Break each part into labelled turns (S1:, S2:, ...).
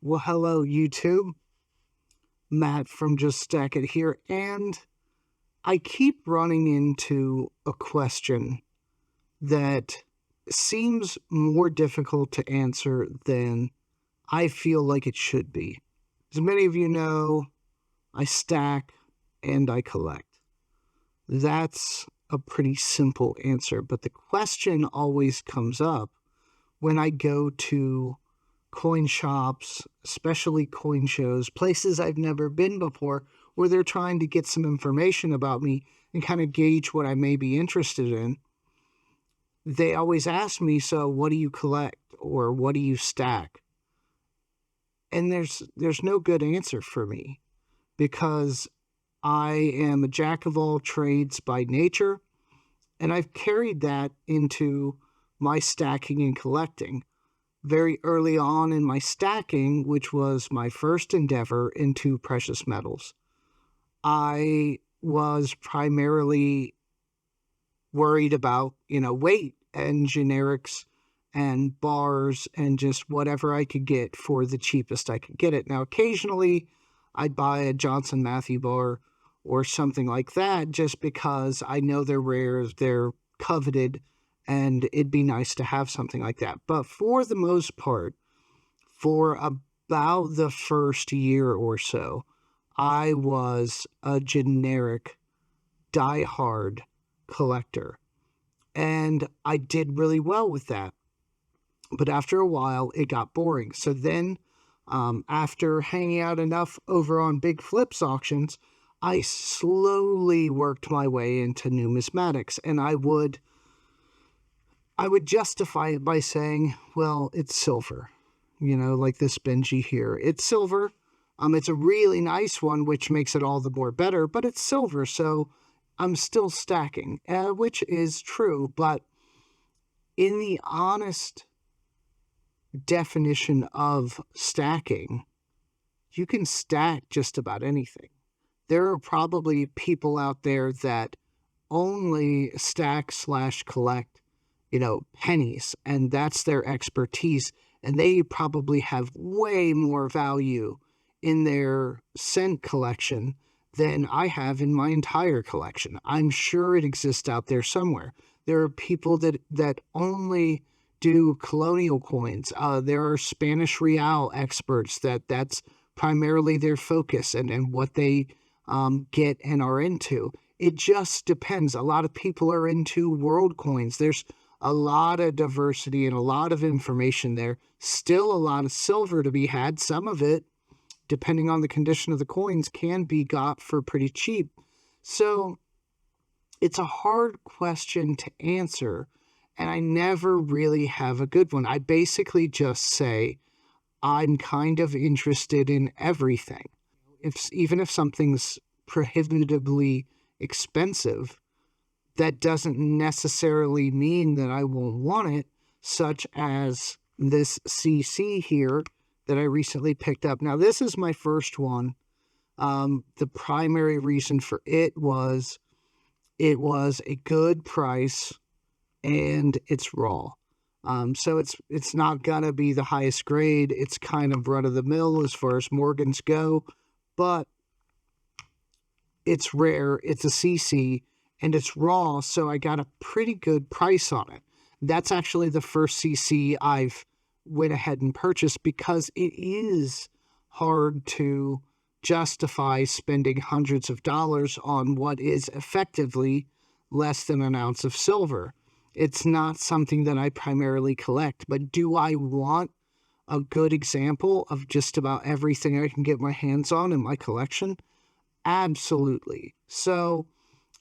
S1: Well, hello, YouTube. Matt from Just Stack It here, and I keep running into a question that seems more difficult to answer than I feel like it should be. As many of you know, I stack and I collect. That's a pretty simple answer, but the question always comes up when I go to coin shops, especially coin shows, places I've never been before, where they're trying to get some information about me and kind of gauge what I may be interested in. They always ask me, so what do you collect or what do you stack? And there's no good answer for me because I am a jack of all trades by nature, and I've carried that into my stacking and collecting. Very early on in my stacking, which was my first endeavor into precious metals, I was primarily worried about, weight and generics and bars and just whatever I could get for the cheapest I could get it. Now, occasionally I'd buy a Johnson Matthey bar or something like that just because I know they're rare, they're coveted, and it'd be nice to have something like that. But for the most part, for about the first year or so, I was a generic, die-hard collector. And I did really well with that. But after a while, it got boring. So then, after hanging out enough over on Big Flips auctions, I slowly worked my way into numismatics, and I would justify it by saying, well, it's silver, like this Benji here. It's silver. It's a really nice one, which makes it all the more better, but it's silver, so I'm still stacking, which is true. But in the honest definition of stacking, you can stack just about anything. There are probably people out there that only stack/collect pennies, and that's their expertise, and they probably have way more value in their cent collection than I have in my entire collection. I'm sure it exists out there somewhere. There are people that only do colonial coins. There are Spanish real experts that's primarily their focus and what they get and are into. It just depends. A lot of people are into world coins. There's a lot of diversity and a lot of information there. Still a lot of silver to be had. Some of it, depending on the condition of the coins, can be got for pretty cheap. So it's a hard question to answer, and I never really have a good one. I basically just say I'm kind of interested in everything. Even if something's prohibitively expensive, that doesn't necessarily mean that I won't want it, such as this CC here that I recently picked up. Now, this is my first one. The primary reason for it was a good price and it's raw. So it's not gonna be the highest grade. It's kind of run of the mill as far as Morgans go, but it's rare. It's a CC and it's raw, so I got a pretty good price on it. That's actually the first CC I've went ahead and purchased because it is hard to justify spending hundreds of dollars on what is effectively less than an ounce of silver. It's not something that I primarily collect, but do I want a good example of just about everything I can get my hands on in my collection? Absolutely. So,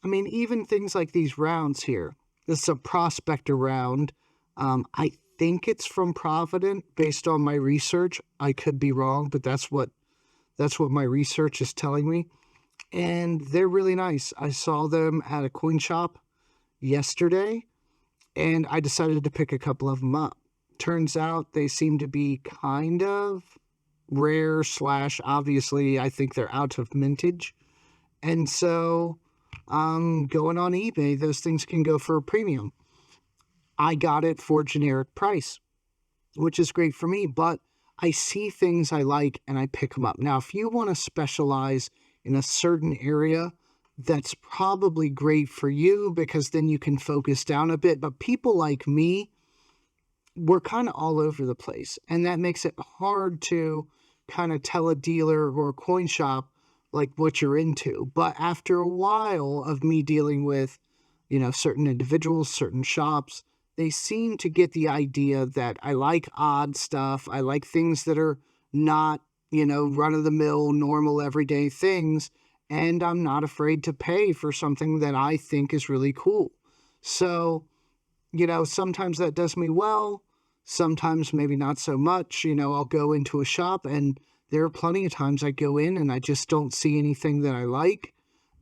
S1: even things like these rounds here. This is a prospector round. I think it's from Provident based on my research. I could be wrong, but that's what my research is telling me. And they're really nice. I saw them at a coin shop yesterday, and I decided to pick a couple of them up. Turns out they seem to be kind of rare / obviously I think they're out of mintage. And so going on eBay, those things can go for a premium. I got it for generic price, which is great for me, but I see things I like and I pick them up. Now, if you want to specialize in a certain area, that's probably great for you because then you can focus down a bit. But people like me, we're kind of all over the place. And that makes it hard to kind of tell a dealer or a coin shop like what you're into. But after a while of me dealing with, certain individuals, certain shops, they seem to get the idea that I like odd stuff. I like things that are not, run of the mill, normal, everyday things. And I'm not afraid to pay for something that I think is really cool. So, sometimes that does me well. Sometimes maybe not so much. I'll go into a shop and there are plenty of times I go in and I just don't see anything that I like.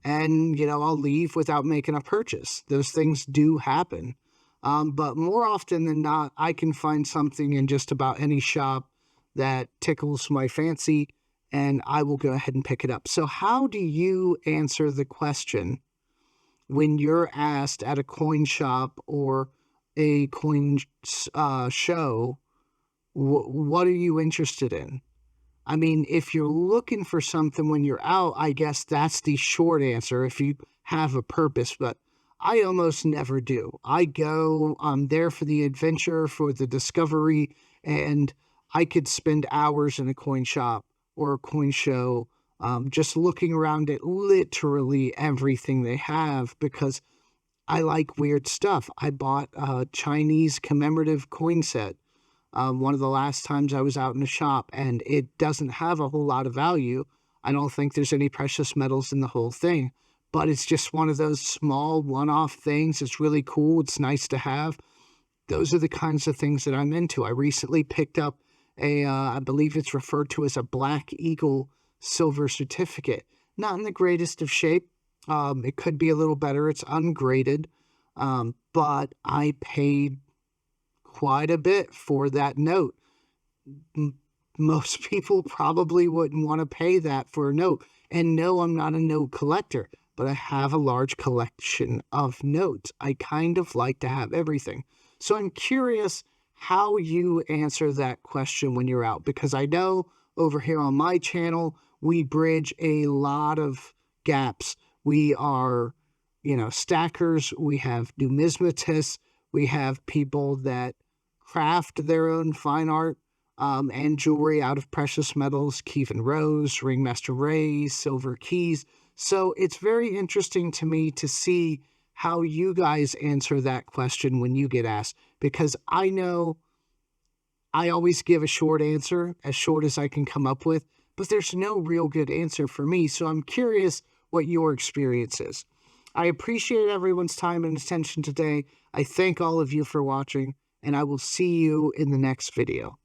S1: And, I'll leave without making a purchase. Those things do happen. But more often than not, I can find something in just about any shop that tickles my fancy and I will go ahead and pick it up. So how do you answer the question when you're asked at a coin shop or a coin show, what are you interested in? I mean, if you're looking for something when you're out, I guess that's the short answer if you have a purpose, but I almost never do. I'm there for the adventure, for the discovery, and I could spend hours in a coin shop or a coin show just looking around at literally everything they have because I like weird stuff. I bought a Chinese commemorative coin set one of the last times I was out in a shop, and it doesn't have a whole lot of value. I don't think there's any precious metals in the whole thing, but it's just one of those small one-off things. It's really cool. It's nice to have. Those are the kinds of things that I'm into. I recently picked up I believe it's referred to as a Black Eagle silver certificate. Not in the greatest of shape. It could be a little better. It's ungraded, but I paid quite a bit for that note. Most people probably wouldn't want to pay that for a note. And no, I'm not a note collector, but I have a large collection of notes. I kind of like to have everything. So I'm curious how you answer that question when you're out, because I know over here on my channel, we bridge a lot of gaps. We are, stackers, we have numismatists, we have people that craft their own fine art and jewelry out of precious metals, Kevin Rose, Ringmaster Ray, silver keys. So it's very interesting to me to see how you guys answer that question when you get asked, because I know I always give a short answer, as short as I can come up with, but there's no real good answer for me. So I'm curious what your experience is. I appreciate everyone's time and attention today. I thank all of you for watching, and I will see you in the next video.